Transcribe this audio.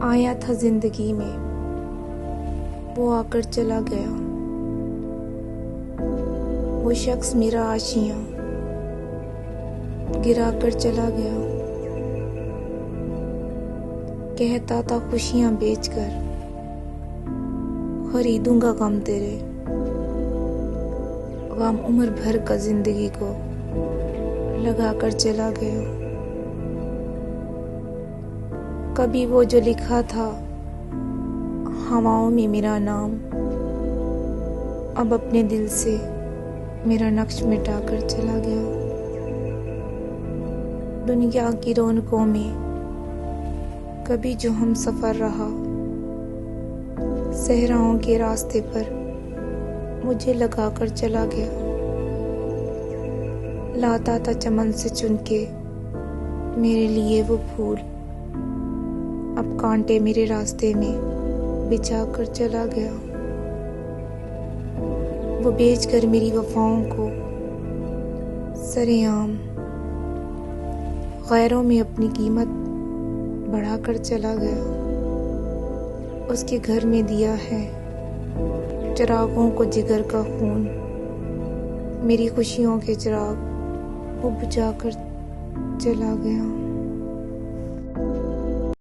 आया था जिंदगी में, वो आकर चला गया। वो शख्स मेरा आशियां गिरा कर चला गया। कहता था खुशियां बेचकर खरीदूंगा गम तेरे। गम उम्र भर का जिंदगी को लगा कर चला गया। कभी वो जो लिखा था हवाओं में मेरा नाम, अब अपने दिल से मेरा नक्श मिटा कर चला गया। दुनिया की रौनकों में कभी जो हम सफर रहा, सहराओं के रास्ते पर मुझे लगा कर चला गया। लाता था चमन से चुन के मेरे लिए वो फूल, अब कांटे मेरे रास्ते में बिछा कर चला गया। वो बेचकर मेरी वफाओं को सरेआम गैरों में अपनी कीमत बढ़ा कर चला गया। उसके घर में दिया है चिरागों को जिगर का खून, मेरी खुशियों के चिराग वो बुझा कर चला गया।